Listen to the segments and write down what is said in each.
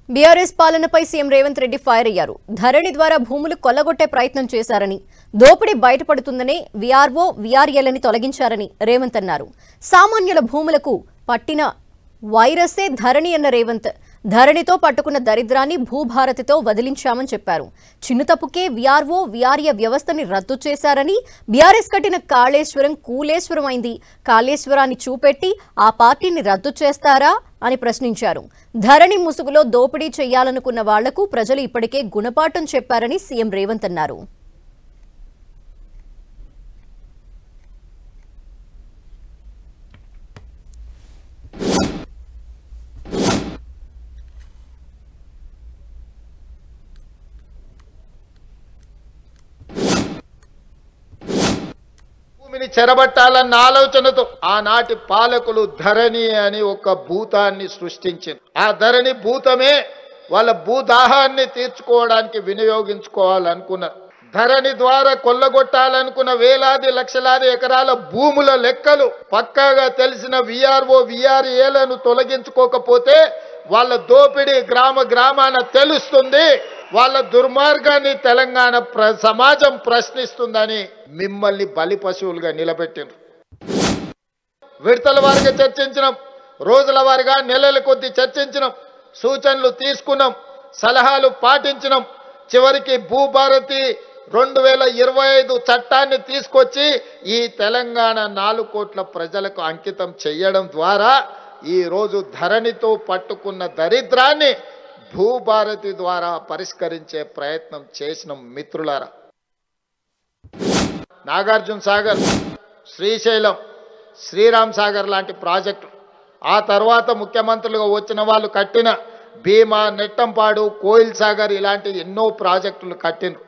BRS పాలనపై CM Revanth Reddy fire అయ్యారు. ధరణి ద్వారా భూములు కొల్లగొట్టే ప్రయత్నం చేశారని, దోపిడీ బయటపడుతుందనే వీఆర్ఓ వీఆర్ఏలని తొలగించారని రేవంత్ అన్నారు. సామాన్యుల భూములకు పట్టిన వైరసే ధరణి అన్న రేవంత్, ధరణితో పట్టుకున్న దరిద్రాన్ని భూభారతితో వదిలించామని చెప్పారు. చిన్న తప్పుకే వీఆర్ఓ వీఆర్ఏ వ్యవస్థని రద్దు చేశారని, బీఆర్ఎస్ కట్టిన కాళేశ్వరం కూలేశ్వరం అయింది, కాళేశ్వరాన్ని చూపెట్టి ఆ పార్టీని రద్దు చేస్తారా అని ప్రశ్నించారు. ధరణి ముసుగులో దోపిడీ చేయాలనుకున్న వాళ్లకు ప్రజలు ఇప్పటికే గుణపాఠం చెప్పారని సీఎం రేవంత్ అన్నారు. భూమిని చెరబట్టాలన్న ఆలోచనతో ఆనాటి పాలకులు ధరణి అని ఒక భూతాన్ని సృష్టించారు. ఆ ధరణి భూతమే వాళ్ళ భూదాహాన్ని తీర్చుకోవడానికి వినియోగించుకోవాలనుకున్నారు. ధరణి ద్వారా కొల్లగొట్టాలనుకున్న వేలాది లక్షలాది ఎకరాల భూముల లెక్కలు పక్కాగా తెలిసిన వీఆర్ఓ వీఆర్ఏలను తొలగించుకోకపోతే వాళ్ళ దోపిడీ గ్రామాన తెలుస్తుంది. వాళ్ళ దుర్మార్గాన్ని తెలంగాణ సమాజం ప్రశ్నిస్తుందని మిమ్మల్ని బలి పశువులుగా నిలబెట్టిండ్రు. విడతల వారిగా చర్చించినాం, రోజుల వారిగా నెలల కొద్దీ చర్చించినాం, సూచనలు తీసుకున్నాం, సలహాలు పాటించినాం. చివరికి భూభారతి 2025 చట్టాన్ని తీసుకొచ్చి ఈ తెలంగాణ 4 కోట్ల ప్రజలకు అంకితం చేయడం ద్వారా ఈ రోజు ధరణితో పట్టుకున్న దరిద్రాన్ని భూభారతి ద్వారా పరిష్కరించే ప్రయత్నం చేసిన మిత్రులారా. నాగార్జున సాగర్, శ్రీశైలం, శ్రీరామ్ సాగర్ లాంటి ప్రాజెక్టు, ఆ తర్వాత ముఖ్యమంత్రులుగా వచ్చిన వాళ్ళు కట్టిన భీమా, నెట్టంపాడు, కోయిల్ సాగర్ ఇలాంటి ఎన్నో ప్రాజెక్టులు కట్టిండ్రు.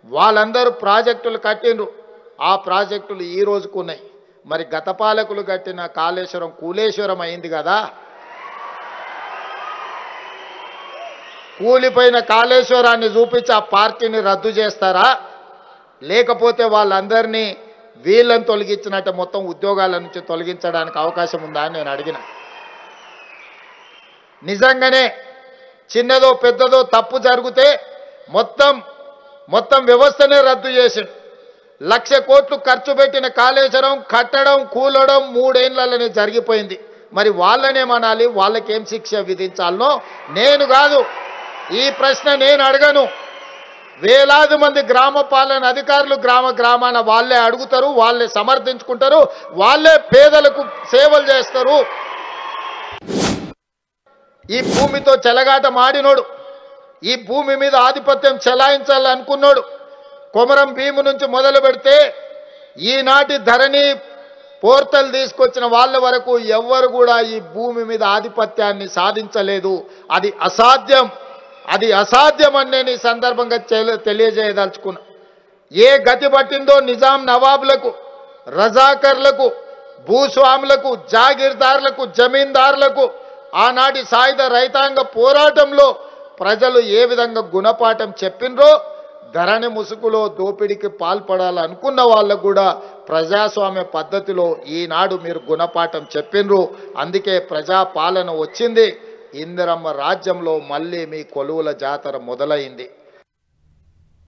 వాళ్ళందరూ ప్రాజెక్టులు కట్టిండ్రు. ఆ ప్రాజెక్టులు ఈ రోజుకు ఉన్నాయి. మరి గత పాలకులు కట్టిన కాళేశ్వరం కూలేశ్వరం అయింది కదా. కూలిపోయిన కాళేశ్వరాన్ని చూపించి ఆ పార్టీని రద్దు చేస్తారా, లేకపోతే వాళ్ళందరినీ వీళ్ళని తొలగించినట్టు మొత్తం ఉద్యోగాల నుంచి తొలగించడానికి అవకాశం ఉందా అని నేను అడిగిన. నిజంగానే చిన్నదో పెద్దదో తప్పు జరిగితే మొత్తం వ్యవస్థనే రద్దు చేసిండు. 1,00,000 కోట్లు ఖర్చు పెట్టిన కాళేశ్వరం కట్టడం కూలడం 3 ఏళ్లలోనే జరిగిపోయింది. మరి వాళ్ళనేమనాలి, వాళ్ళకేం శిక్ష విధించాలనో నేను కాదు, ఈ ప్రశ్న నేను అడగను. వేలాది మంది గ్రామ పాలన అధికారులు గ్రామాన వాళ్ళే అడుగుతారు, వాళ్ళే సమర్థించుకుంటారు, వాళ్ళే పేదలకు సేవలు చేస్తారు. ఈ భూమితో చెలగాట మాడినోడు, ఈ భూమి మీద ఆధిపత్యం చెలాయించాలనుకున్నాడు. కొమరం భీము నుంచి మొదలు పెడితే ఈనాటి ధరణి పోర్టల్ తీసుకొచ్చిన వాళ్ళ వరకు ఎవ్వరు కూడా ఈ భూమి మీద ఆధిపత్యాన్ని సాధించలేదు. అది అసాధ్యం అని నేను ఈ సందర్భంగా తెలియజేయదలుచుకున్నా. ఏ గతి పట్టిందో నిజాం నవాబులకు, రజాకర్లకు, భూస్వాములకు, జాగీర్దారులకు, జమీందారులకు ఆనాటి సాయుధ రైతాంగ పోరాటంలో ప్రజలు ఏ విధంగా గుణపాఠం చెప్పినరో, ధరణి ముసుగులో దోపిడీకి పాల్పడాలనుకున్న వాళ్ళకు కూడా ప్రజాస్వామ్య పద్ధతిలో ఈనాడు మీరు గుణపాఠం చెప్పినరు. అందుకే ప్రజాపాలన వచ్చింది. ఇందిరమ్మ రాజ్యంలో మళ్ళీ మీ కొలువుల జాతర మొదలైంది.